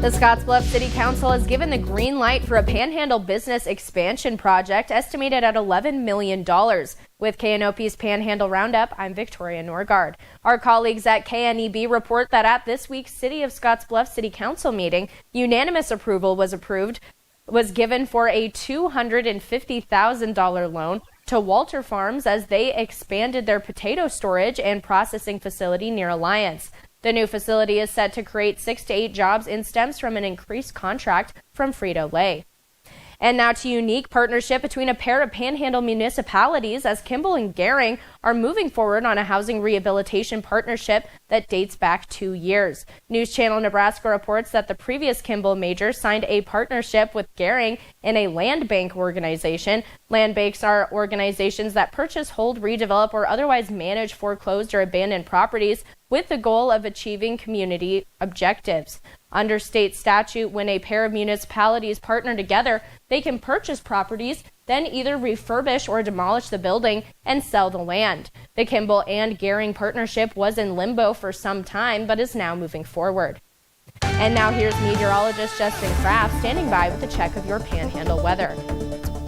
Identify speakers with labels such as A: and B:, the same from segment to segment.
A: The Scottsbluff City Council has given the green light for a Panhandle business expansion project estimated at $11 million. With KNOP's Panhandle Roundup, I'm Victoria Norgard. Our colleagues at KNEB report that at this week's City of Scottsbluff City Council meeting, unanimous approval was given for a $250,000 loan to Walter Farms as they expanded their potato storage and processing facility near Alliance. The new facility is set to create 6 to 8 jobs and stems from an increased contract from Frito-Lay. And now to a unique partnership between a pair of Panhandle municipalities as Kimball and Gering are moving forward on a housing rehabilitation partnership that dates back 2 years. News Channel Nebraska reports that the previous Kimball major signed a partnership with Gering and a land bank organization. Land banks are organizations that purchase, hold, redevelop, or otherwise manage foreclosed or abandoned properties with the goal of achieving community objectives. Under state statute, when a pair of municipalities partner together, they can purchase properties, then either refurbish or demolish the building and sell the land. The Kimball and Gering partnership was in limbo for some time, but is now moving forward. And now here's meteorologist Justin Kraft standing by with a check of your Panhandle weather.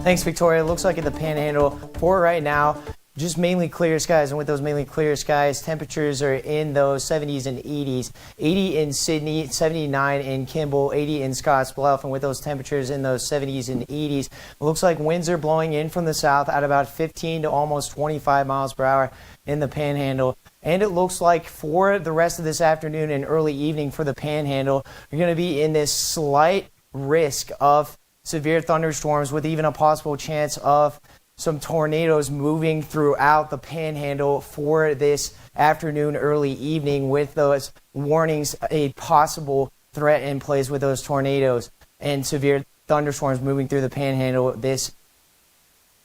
B: Thanks, Victoria. It looks like in the Panhandle for right now, just mainly clear skies, and with those mainly clear skies, temperatures are in those 70s and 80s. 80 in Sydney, 79 in Kimball, 80 in Scottsbluff, and with those temperatures in those 70s and 80s, it looks like winds are blowing in from the south at about 15 to almost 25 miles per hour in the Panhandle. And it looks like for the rest of this afternoon and early evening for the Panhandle, you're going to be in this slight risk of severe thunderstorms with even a possible chance of some tornadoes moving throughout the Panhandle for this afternoon, early evening, with those warnings, a possible threat in place with those tornadoes and severe thunderstorms moving through the Panhandle this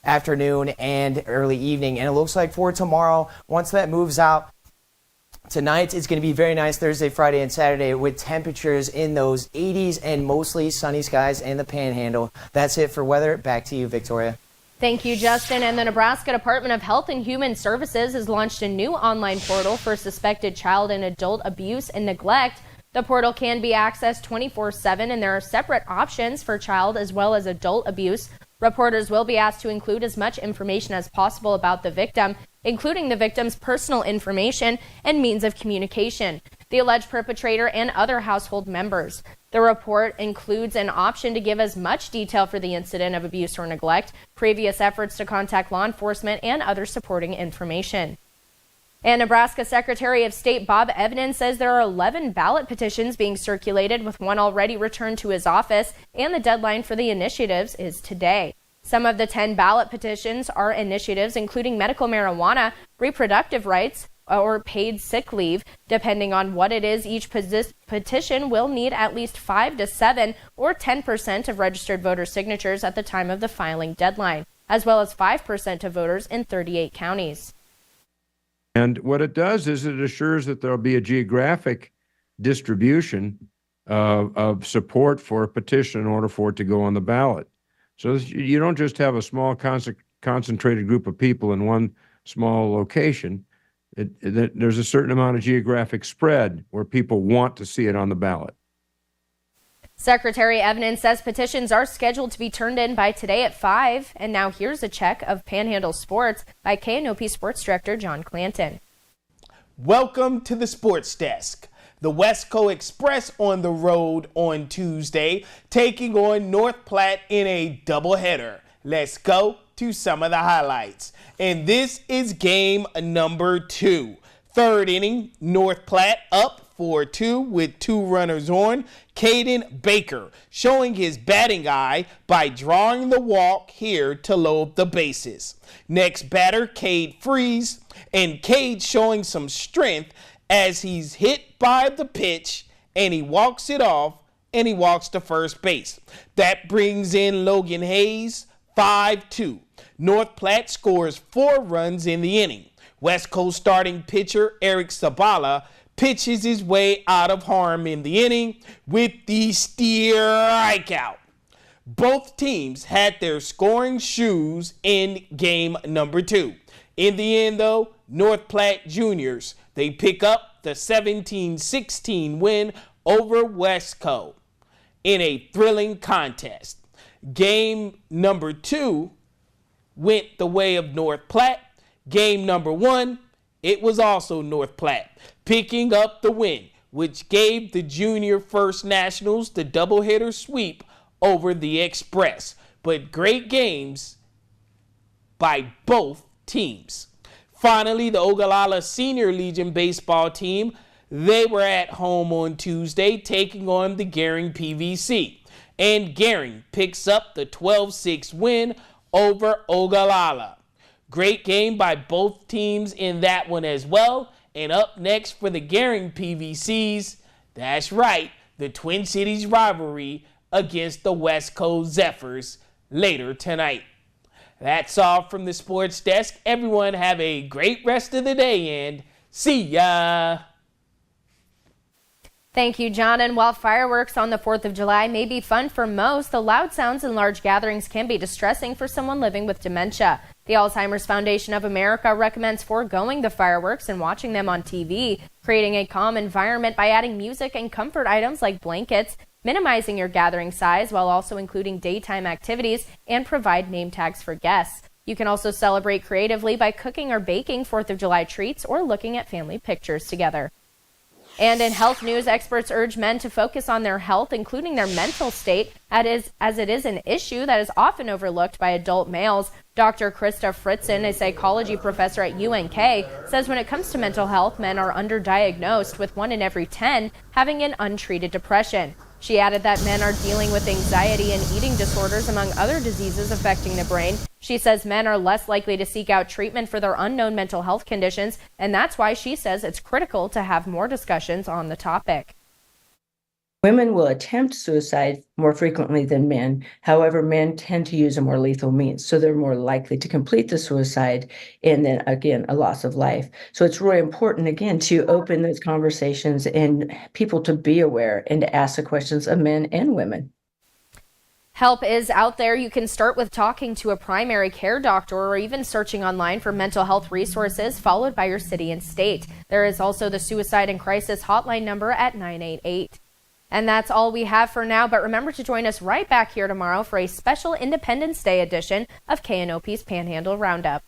B: afternoon and early evening. And it looks like for tomorrow, once that moves out, tonight it's going to be very nice Thursday, Friday, and Saturday with temperatures in those 80s and mostly sunny skies in the Panhandle. That's it for weather. Back to you, Victoria.
A: Thank you, Justin. And the Nebraska Department of Health and Human Services has launched a new online portal for suspected child and adult abuse and neglect. The portal can be accessed 24/7, and there are separate options for child as well as adult abuse. Reporters will be asked to include as much information as possible about the victim, including the victim's personal information and means of communication, the alleged perpetrator, and other household members. The report includes an option to give as much detail for the incident of abuse or neglect, previous efforts to contact law enforcement, and other supporting information. And Nebraska Secretary of State Bob Evans says there are 11 ballot petitions being circulated, with one already returned to his office, and the deadline for the initiatives is today. Some of the 10 ballot petitions are initiatives including medical marijuana, reproductive rights, or paid sick leave. Depending on what it is, each petition will need at least 5 to 7 or 10% of registered voter signatures at the time of the filing deadline, as well as 5% of voters in 38 counties.
C: And what it does is it assures that there'll be a geographic distribution of support for a petition in order for it to go on the ballot. So you don't just have a small concentrated group of people in one small location. There's a certain amount of geographic spread where people want to see it on the ballot.
A: Secretary Evans says petitions are scheduled to be turned in by today at 5. And now here's a check of Panhandle sports by KNOP Sports Director John Clanton.
D: Welcome to the Sports Desk. The Westco Express on the road on Tuesday, taking on North Platte in a doubleheader. Let's go to some of the highlights. And this is game number 2. Third inning, North Platte up 4-2 with 2 runners on. Caden Baker showing his batting eye by drawing the walk here to load the bases. Next batter, Cade Freeze, and Cade showing some strength as he's hit by the pitch and he walks it off and he walks to first base. That brings in Logan Hayes, 5-2. North Platte scores 4 runs in the inning. West Coast starting pitcher Eric Sabala pitches his way out of harm in the inning with the strikeout. Both teams had their scoring shoes in game number 2. In the end, though, North Platte Juniors, they pick up the 17-16 win over Westco. in a thrilling contest. Game number 2 went the way of North Platte. Game number 1, it was also North Platte picking up the win, which gave the Junior First Nationals the doubleheader sweep over the Express. But great games by both teams. Finally, the Ogallala Senior Legion baseball team, they were at home on Tuesday taking on the Gering PVC. And Gering picks up the 12-6 win over Ogallala. Great game by both teams in that one as well. And up next for the Gering PVCs, that's right, the Twin Cities rivalry against the West Coast Zephyrs later tonight. That's all from the sports desk. Everyone have a great rest of the day and see ya.
A: Thank you, John. And while fireworks on the 4th of July may be fun for most, the loud sounds in large gatherings can be distressing for someone living with dementia. The Alzheimer's Foundation of America recommends foregoing the fireworks and watching them on TV, creating a calm environment by adding music and comfort items like blankets, minimizing your gathering size while also including daytime activities, and provide name tags for guests. You can also celebrate creatively by cooking or baking 4th of July treats or looking at family pictures together. And in health news, experts urge men to focus on their health, including their mental state, as it is an issue that is often overlooked by adult males. Dr. Krista Fritzen, a psychology professor at UNK, says when it comes to mental health, men are underdiagnosed, with 1 in every 10 having an untreated depression. She added that men are dealing with anxiety and eating disorders, among other diseases affecting the brain. She says men are less likely to seek out treatment for their unknown mental health conditions, and that's why she says it's critical to have more discussions on the topic.
E: Women will attempt suicide more frequently than men. However, men tend to use a more lethal means, so they're more likely to complete the suicide and then, again, a loss of life. So it's really important, again, to open those conversations and people to be aware and to ask the questions of men and women.
A: Help is out there. You can start with talking to a primary care doctor or even searching online for mental health resources, followed by your city and state. There is also the Suicide and Crisis Hotline number at 988. And that's all we have for now, but remember to join us right back here tomorrow for a special Independence Day edition of KNOP's Panhandle Roundup.